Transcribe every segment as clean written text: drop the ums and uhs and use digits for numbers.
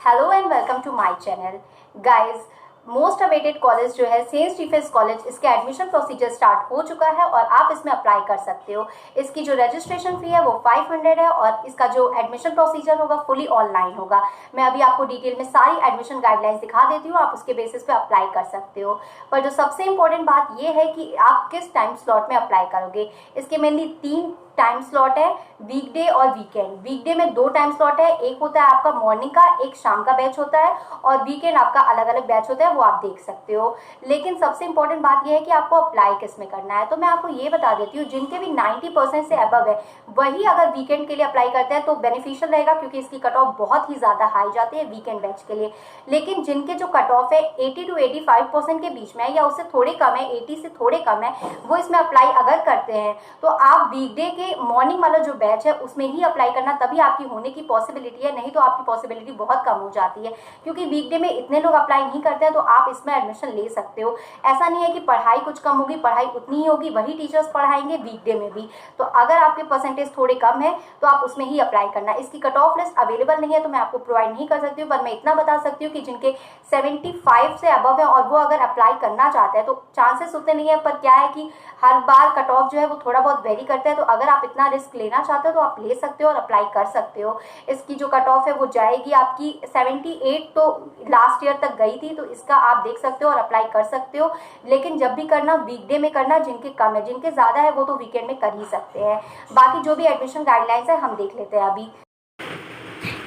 Hello and welcome to my channel guys. Most awaited college जो है Saint Stephen's College, इसके admission procedure start हो चुका है और आप इसमें अप्लाई कर सकते हो। इसकी जो रजिस्ट्रेशन फी है वो 500 है और इसका जो एडमिशन प्रोसीजर होगा फुली ऑनलाइन होगा। मैं अभी आपको डिटेल में सारी एडमिशन गाइडलाइंस दिखा देती हूँ, आप उसके बेसिस पे अप्लाई कर सकते हो। पर जो सबसे इंपॉर्टेंट बात ये है कि आप किस टाइम स्लॉट में अप्लाई करोगे। इसके मेनली 3 टाइम स्लॉट है, वीकडे और वीकेंड। वीकडे में 2 टाइम स्लॉट है, एक होता है आपका मॉर्निंग का, एक शाम का बैच होता है और वीकेंड आपका अलग अलग बैच होता है, वो आप देख सकते हो। लेकिन सबसे इंपॉर्टेंट बात यह है कि आपको अप्लाई किस में करना है। तो मैं आपको ये बता देती हूँ, जिनके भी 90% से अबव है वही अगर वीकेंड के लिए अप्लाई करते हैं तो बेनिफिशियल रहेगा, क्योंकि इसकी कट ऑफ बहुत ही ज्यादा हाई जाती है वीकेंड बैच के लिए। लेकिन जिनके जो कट ऑफ है 80 to 85% के बीच में है या उससे थोड़े कम है, 80 से थोड़े कम है, वो इसमें अप्लाई अगर करते हैं तो आप वीकडे के मॉर्निंग वाला जो बैच है उसमें ही अप्लाई करना, तभी आपकी होने की पॉसिबिलिटी है। नहीं तो आपकी पॉसिबिलिटी बहुत कम हो जाती है, क्योंकि वीकडे में इतने लोग अप्लाई नहीं करते हैं। तो आप इसमें एडमिशन ले सकते हो। ऐसा नहीं है कि पढ़ाई कुछ कम होगी, पढ़ाई उतनी ही होगी, वही टीचर्स पढ़ाएंगे वीकडे में भी। तो अगर आपके परसेंटेज थोड़े कम है तो आप उसमें ही अप्लाई करना। इसकी कट ऑफ लिस्ट अवेलेबल नहीं है तो मैं आपको प्रोवाइड नहीं कर सकती हूँ, पर मैं इतना बता सकती हूँ कि जिनके 75 से अबव है और वो अगर अप्लाई करना चाहते हैं तो चांसेस उतने नहीं है। पर क्या है कि हर बार कट ऑफ जो है वो थोड़ा बहुत वेरी करता है, तो अगर आप इतना रिस्क लेना चाहते हो तो आप ले सकते हो और अप्लाई कर सकते हो। इसकी जो कट ऑफ है वो जाएगी आपकी 78, तो लास्ट ईयर तक गई थी, तो इसका आप देख सकते हो और अप्लाई कर सकते हो। लेकिन जब भी करना वीकडे में करना, जिनके कम है, जिनके ज्यादा है वो तो वीकेंड में कर ही सकते हैं। बाकी जो भी एडमिशन गाइडलाइंस है हम देख लेते हैं अभी।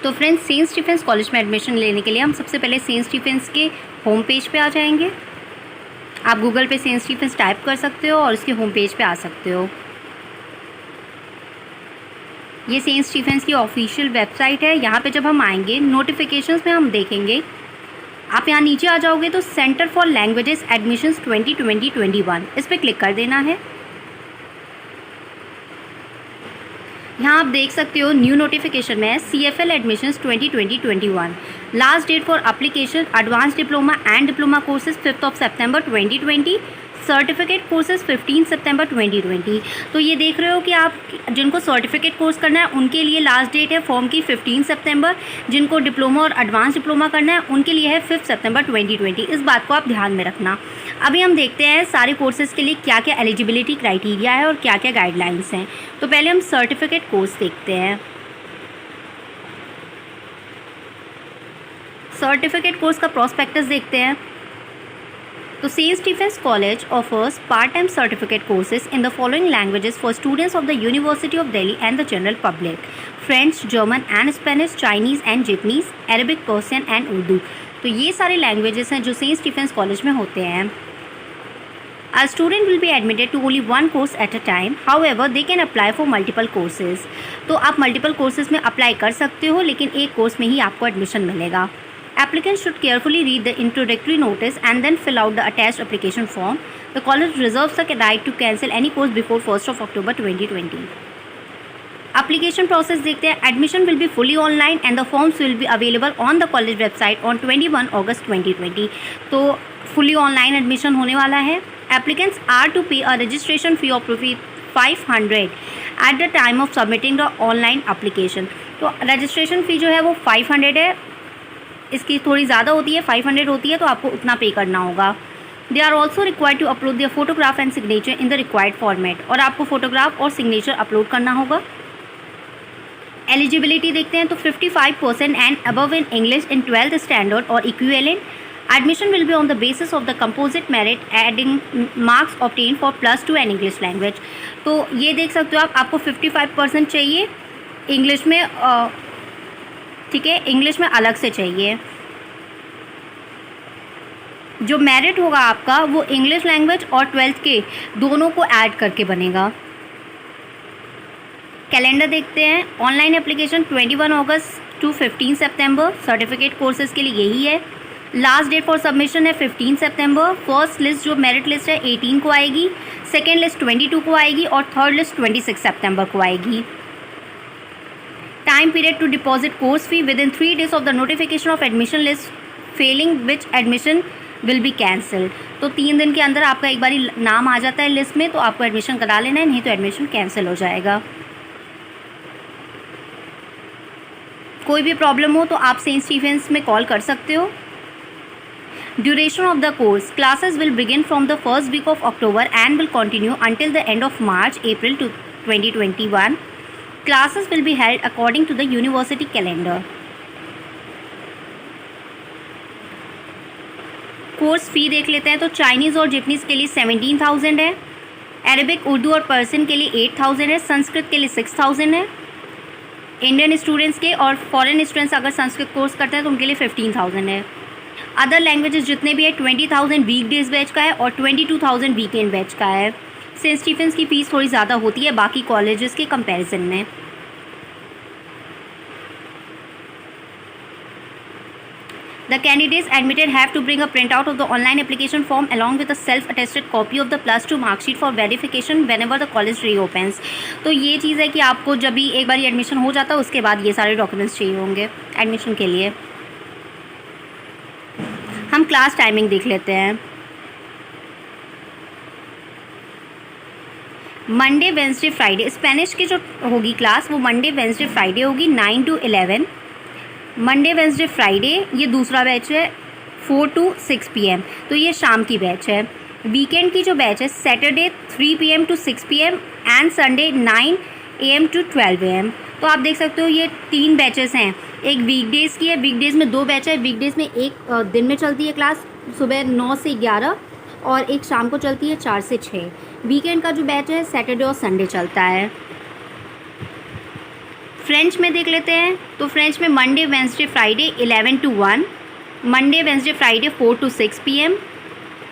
तो फ्रेंड्स, सेंट स्टीफेंस कॉलेज में एडमिशन लेने के लिए हम सबसे पहले सेंट स्टीफेंस के होम पेज पे आ जाएंगे। आप गूगल पे सेंट स्टीफेंस टाइप कर सकते हो और उसके होम पेज पे आ सकते हो। ये सेंट स्टीफेंस की ऑफिशियल वेबसाइट है। यहाँ पे जब हम आएंगे नोटिफिकेशंस में हम देखेंगे, आप यहाँ नीचे आ जाओगे तो सेंटर फॉर लैंग्वेजेस एडमिशन्स 2020-21 इस पर क्लिक कर देना है। यहाँ आप देख सकते हो न्यू नोटिफिकेशन में CFL admissions 2020-21। Last date for application advance diploma and diploma courses 5 सितंबर 2020, सर्टिफिकेट कोर्सेज 15 सितंबर 2020। तो ये देख रहे हो कि आप जिनको सर्टिफिकेट कोर्स करना है उनके लिए लास्ट डेट है फॉर्म की 15 सितंबर, जिनको डिप्लोमा और एडवांस डिप्लोमा करना है उनके लिए है 5 सितंबर 2020। इस बात को आप ध्यान में रखना। अभी हम देखते हैं सारे कोर्सेज के लिए क्या क्या एलिजिबिलिटी क्राइटेरिया है और क्या क्या गाइडलाइंस हैं। तो पहले हम सर्टिफिकेट कोर्स देखते हैं। सर्टिफिकेट कोर्स का प्रोस्पेक्टस देखते हैं। तो Saint Stephen's College offers part-time certificate courses in the following languages for students of the university of Delhi and the general public: French, German and Spanish, Chinese and Japanese, Arabic, Persian and Urdu. तो ये सारे languages हैं जो Saint Stephen's college में होते हैं। A student will be admitted to only one course at a time. However, they can apply for multiple courses. तो आप multiple courses में अप्लाई कर सकते हो, लेकिन एक कोर्स में ही आपको एडमिशन मिलेगा। Applicants should carefully read the introductory notice and then fill out the attached application form. The college reserves the right to cancel any course before 1st of October 2020. Application process देखते हैं। Admission will be fully online and the forms will be available on the college website on 21 August 2020. तो fully online admission होने वाला है। Applicants are to pay a registration fee of ₹500 at the time of submitting the online application. तो registration fee जो है वो 500 है। इसकी थोड़ी ज़्यादा होती है, 500 होती है, तो आपको उतना पे करना होगा। They are also required to upload their photograph and signature in the required format, और आपको फोटोग्राफ और सिग्नेचर अपलोड करना होगा। एलिजिबिलिटी देखते हैं। तो 55% and above in English in 12th standard और equivalent. Admission will be on the basis of the composite merit adding marks obtain for +2 and English language. तो ये देख सकते हो आपको 55% चाहिए इंग्लिश में, ठीक है, इंग्लिश में अलग से चाहिए। जो मेरिट होगा आपका वो इंग्लिश लैंग्वेज और 12th के दोनों को ऐड करके बनेगा। कैलेंडर देखते हैं। ऑनलाइन एप्लीकेशन 21 अगस्त टू 15 सितंबर। सर्टिफिकेट कोर्सेज के लिए यही है। लास्ट डेट फॉर सबमिशन है 15 सितंबर। फर्स्ट लिस्ट जो मेरिट लिस्ट है 18 को आएगी, सेकेंड लिस्ट 22 को आएगी और थर्ड लिस्ट 26 सितंबर को आएगी। Time period to deposit course fee within 3 days of the notification of admission list, failing which admission will be cancel. तो 3 दिन के अंदर आपका एक बारी नाम आ जाता है लिस्ट में तो आपको एडमिशन करा लेना है, नहीं तो एडमिशन कैंसिल हो जाएगा। कोई भी प्रॉब्लम हो तो आप सेंट स्टीफेंस में कॉल कर सकते हो। Duration of the course, classes will begin from the first week of October and will continue until the end of March April 2021. Classes will be held according to the university calendar. Course fee देख लेते हैं तो Chinese और Japanese के लिए 17,000 है, Arabic, Urdu और Persian के लिए 8,000 है, संस्कृत के लिए 6,000 है, इंडियन स्टूडेंट्स के और फॉरेन स्टूडेंट्स अगर संस्कृत कोर्स करते हैं तो उनके लिए 15,000 है। अदर लैंग्वेजेस जितने भी है 20,000 वीक डेज बैच का है और 22,000 वीकेंड बैच का है। सेंट स्टीफेंस की फ़ीस थोड़ी ज़्यादा होती है बाकी कॉलेजेस के कंपैरिजन में। The candidates admitted have to bring a printout of the online application form along with a self-attested copy of the +2 mark sheet for verification whenever the college reopens. तो ये चीज़ है कि आपको जब भी एक बार एडमिशन हो जाता है उसके बाद ये सारे डॉक्यूमेंट्स चाहिए होंगे एडमिशन के लिए। हम क्लास टाइमिंग देख लेते हैं। मंडे, वेंसडे, फ्राइडे, स्पेनिश की जो होगी क्लास वो मंडे, वेंसडे, फ्राइडे होगी 9 to 11। मंडे, वेंसडे, फ्राइडे ये दूसरा बैच है 4 to 6 PM, तो ये शाम की बैच है। वीकेंड की जो बैच है Saturday 3 PM to 6 PM and Sunday 9 AM to 12 AM। तो आप देख सकते हो ये 3 बैचेस हैं। एक वीकडेज़ की है, वीकडेज़ में 2 बैच है। वीकडेज़ में एक दिन में चलती है क्लास सुबह 9 से 11 और एक शाम को चलती है 4 से 6। वीकेंड का जो बैच है सैटरडे और संडे चलता है। फ्रेंच में देख लेते हैं तो फ्रेंच में Monday, Wednesday, Friday 11 to 1, Monday, Wednesday, Friday 4 to 6 PM,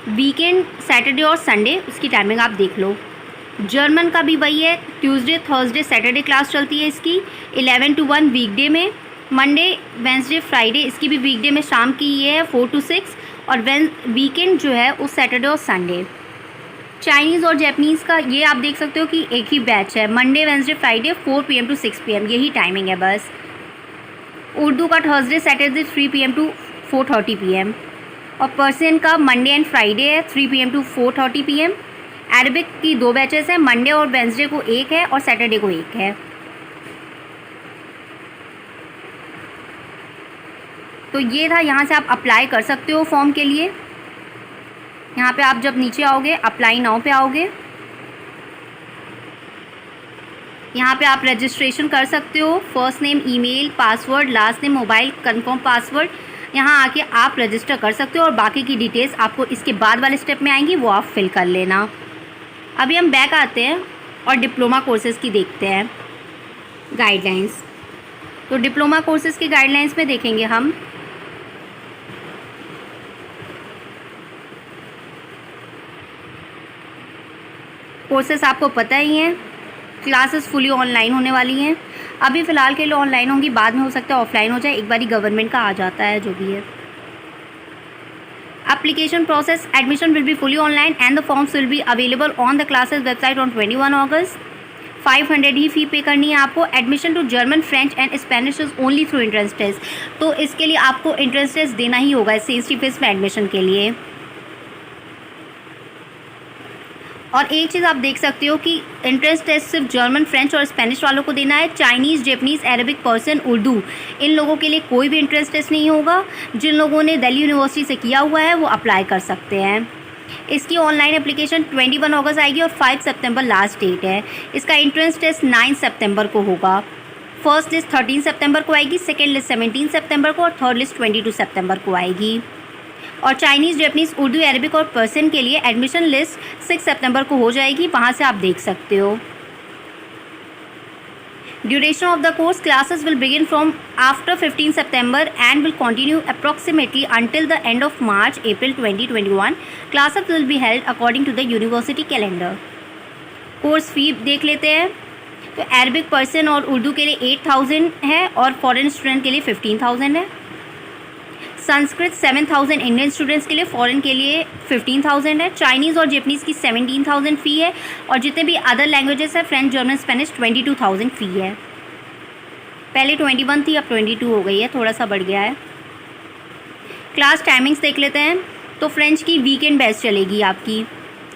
weekend Saturday और संडे उसकी टाइमिंग आप देख लो। जर्मन का भी वही है, ट्यूसडे, थर्सडे, सैटरडे क्लास चलती है इसकी 11 to 1 वीकडे में, मंडे, वेंसडे, फ्राइडे इसकी भी वीकडे में शाम की ये है 4 to 6 और वीकेंड जो है उस सैटरडे और संडे। चाइनीज़ और जैपनीज़ का ये आप देख सकते हो कि एक ही बैच है, Monday, Wednesday, Friday 4 PM to 6 PM, यही टाइमिंग है बस। उर्दू का Thursday, Saturday 3 PM to 4:30 PM और पर्सियन का मंडे एंड फ्राइडे है 3 PM to 4:30 PM। अरबिक की 2 बैचेस हैं, मंडे और वेंसडे को एक है और सैटरडे को एक है। तो ये था, यहाँ से आप अप्लाई कर सकते हो फॉर्म के लिए। यहाँ पे आप जब नीचे आओगे अप्लाई नाउ पे आओगे, यहाँ पे आप रजिस्ट्रेशन कर सकते हो। First name, email, password, last name, mobile, confirm password, यहाँ आके आप रजिस्टर कर सकते हो और बाकी की डिटेल्स आपको इसके बाद वाले स्टेप में आएंगी, वो आप फिल कर लेना। अभी हम बैक आते हैं और डिप्लोमा कोर्सेज़ की देखते हैं गाइडलाइंस। तो डिप्लोमा कोर्सेज़ की गाइडलाइंस में देखेंगे हम कोर्सेस आपको पता ही हैं, क्लासेस फुली ऑनलाइन होने वाली हैं। अभी फ़िलहाल के लिए ऑनलाइन होंगी, बाद में हो सकता है ऑफलाइन हो जाए, एक बारी गवर्नमेंट का आ जाता है जो भी है। Application process, admission will be fully online and the forms will be available on the classes website on 21 August. 500 ही फ़ी पे करनी है आपको। Admission to German, French and Spanish is only through entrance test, तो इसके लिए आपको entrance test देना ही होगा सेंट स्टीफेंस में एडमिशन के लिए। और एक चीज़ आप देख सकते हो कि एंट्रेंस टेस्ट सिर्फ जर्मन, फ्रेंच और स्पेनिश वालों को देना है। Chinese, Japanese, Arabic, Persian, Urdu इन लोगों के लिए कोई भी एंट्रेंस टेस्ट नहीं होगा। जिन लोगों ने दिल्ली यूनिवर्सिटी से किया हुआ है वो अप्लाई कर सकते हैं। इसकी ऑनलाइन एप्लीकेशन 21 अगस्त आएगी और 5 सितंबर लास्ट डेट है। इसका एंट्रेंस टेस्ट 9 सितंबर को होगा। फर्स्ट लिस्ट 13 सितंबर को आएगी, सेकेंड लिस्ट 17 सितंबर को और थर्ड लिस्ट 22 सितंबर को आएगी। और चाइनीज़, जैपनीज़, उर्दू, अरबिक और पर्सियन के लिए एडमिशन लिस्ट 6 सितंबर को हो जाएगी, वहाँ से आप देख सकते हो। Duration of the course, classes will begin from after 15 September and will continue approximately until the end of March April 2021। Classes will be held according to the university calendar. Course fee देख लेते हैं तो Arabic, Persian और उर्दू के लिए 8,000 है और foreign student के लिए 15,000 है। संस्कृत 7,000 इंडियन स्टूडेंट्स के लिए, फॉरेन के लिए 15,000 है। चाइनीज़ और जैपनीज़ की 17,000 फ़ी है और जितने भी अदर लैंग्वेजेस है फ्रेंच, जर्मन, स्पेनिश 22,000 फ़ी है। पहले 21 थी, अब 22 हो गई है, थोड़ा सा बढ़ गया है। क्लास टाइमिंग्स देख लेते हैं तो फ्रेंच की वीकेंड बैच चलेगी आपकी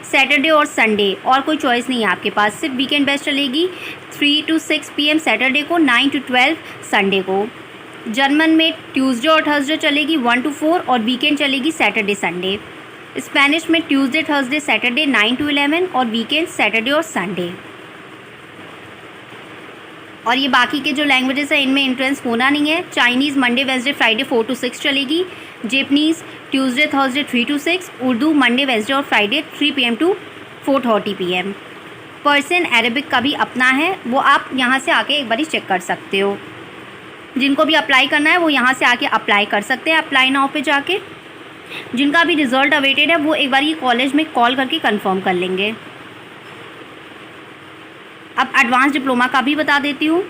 सैटरडे और संडे, और कोई चॉइस नहीं है आपके पास, सिर्फ वीकेंड बैच चलेगी 3 to 6 PM सैटरडे को, 9 to 12 संडे को। जर्मन में ट्यूसडे और थर्सडे चलेगी 1 to 4 और वीकेंड चलेगी सैटरडे संडे। स्पेनिश में ट्यूसडे थर्सडे सैटरडे 9 to 11 और वीकेंड सैटरडे और संडे। और ये बाकी के जो लैंग्वेजेस हैं इनमें एंट्रेंस होना नहीं है। Chinese Monday Wednesday Friday 4 to 6 चलेगी। Japanese Tuesday Thursday 3 to 6। Urdu Monday Wednesday और Friday 3 PM to 4:30 PM। Persian Arabic का भी अपना है, वो आप यहाँ से आके एक बार चेक कर सकते हो। जिनको भी अप्लाई करना है वो यहाँ से आके अप्लाई कर सकते हैं, अप्लाई नाउ पे जाके। जिनका भी रिजल्ट अवेटेड है वो एक बार ये कॉलेज में कॉल करके कंफर्म कर लेंगे। अब एडवांस डिप्लोमा का भी बता देती हूँ।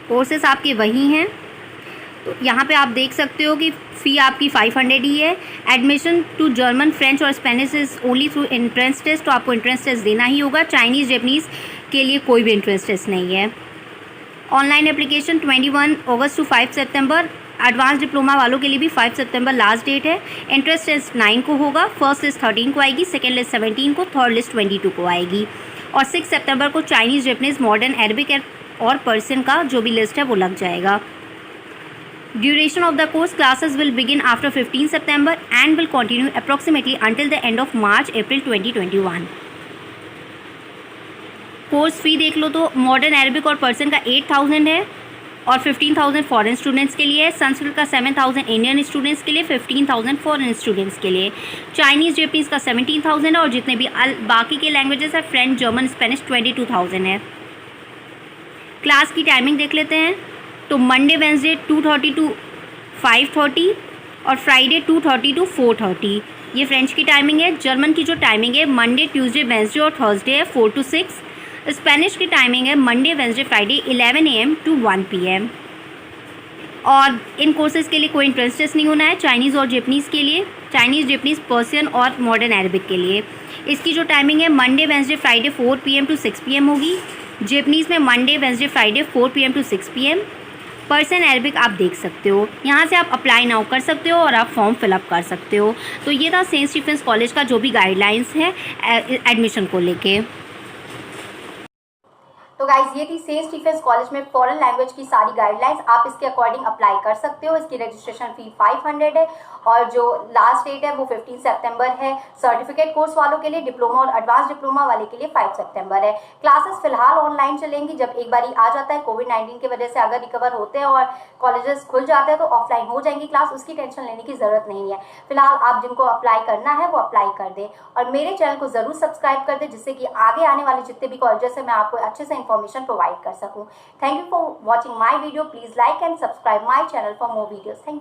कोर्सेस आपके वही हैं, तो यहाँ पे आप देख सकते हो कि फ़ी आपकी 500 ही है। एडमिशन टू जर्मन, फ्रेंच और Spanish is only through entrance test, तो आपको एंट्रेंस टेस्ट देना ही होगा। चाइनीज़ जैपनीज़ के लिए कोई भी एंट्रेंस टेस्ट नहीं है। ऑनलाइन एप्लीकेशन 21 अगस्त टू 5 सितंबर। एडवांस डिप्लोमा वालों के लिए भी 5 सितंबर लास्ट डेट है। एंट्रेंस टेस्ट 9 को होगा, फर्स्ट लिस्ट 13 को आएगी, सेकेंड लिस्ट 17 को, थर्ड लिस्ट 22 को आएगी। और 6 सितंबर को चाइनीज़, जैपनीज़, मॉडर्न अरबिक और पर्शियन का जो भी लिस्ट है वो लग जाएगा। Duration of the course, classes will begin after 15 September and will continue approximately until the end of March April 2021। Course fee देख लो तो मॉडर्न अरबिक और पर्शियन का 8000 है और 15,000 फॉरेन स्टूडेंट्स के लिए है। संस्कृत का 7,000 इंडियन स्टूडेंट्स के लिए, 15,000 फॉरेन स्टूडेंट्स के लिए। चाइनीज़, जैपनीज़ का 17,000 है और जितने भी बाकी के लैंग्वेजेस है, फ्रेंच, जर्मन, स्पेनिश, 22,000 है। क्लास की टाइमिंग देख लेते हैं तो मंडे वेंसडे 2:30 to 5:30 और फ्राइडे 2:30 to 4:30 ये फ्रेंच की टाइमिंग है। जर्मन की जो टाइमिंग है मंडे, ट्यूसडे, वेंसडे और थर्सडे है 4 to 6। स्पेनिश की टाइमिंग है Monday, Wednesday, Friday 11 AM to 1 PM। और इन कोर्सेज़ के लिए कोई एंट्रेंस टेस्ट नहीं होना है। चाइनीज़ और जैपनीज़ के लिए, चाइनीज़, जैपनीज़, पर्शियन और मॉडर्न अरबिक के लिए इसकी जो टाइमिंग है Monday, Wednesday, Friday 4 PM to 6 PM होगी। जैपनीज़ में Monday, Wednesday, Friday 4 PM to 6 PM। Persian Arabic आप देख सकते हो, यहाँ से आप अप्लाई नाउ कर सकते हो और आप फॉर्म फिलअप कर सकते हो। तो ये था सेंट स्टीफेंस कॉलेज का जो भी गाइडलाइंस है एडमिशन को लेके। तो गाइज ये थी सेंट स्टीफेंस कॉलेज में फॉरेन लैंग्वेज की सारी गाइडलाइंस, आप इसके अकॉर्डिंग अप्लाई कर सकते हो। इसकी रजिस्ट्रेशन फी 500 है और जो लास्ट डेट है वो 15 सितंबर है सर्टिफिकेट कोर्स वालों के लिए। डिप्लोमा और एडवांस डिप्लोमा वाले के लिए 5 सितंबर है। क्लासेस फिलहाल ऑनलाइन चलेंगी, जब एक बारी आ जाता है कोविड-19 की वजह से अगर रिकवर होते हैं और कॉलेजेस खुल जाते हैं तो ऑफलाइन हो जाएंगी क्लास, उसकी टेंशन लेने की जरूरत नहीं है। फिलहाल आप जिनको अप्लाई करना है वो अप्लाई कर दे और मेरे चैनल को जरूर सब्सक्राइब कर दे, जिससे कि आगे आने वाले जितने भी कॉलेजेस है मैं आपको अच्छे से इन्फॉर्मेशन प्रोवाइड कर सकूं। Thank you for watching my video. Please like and subscribe my channel for more videos. Thank you.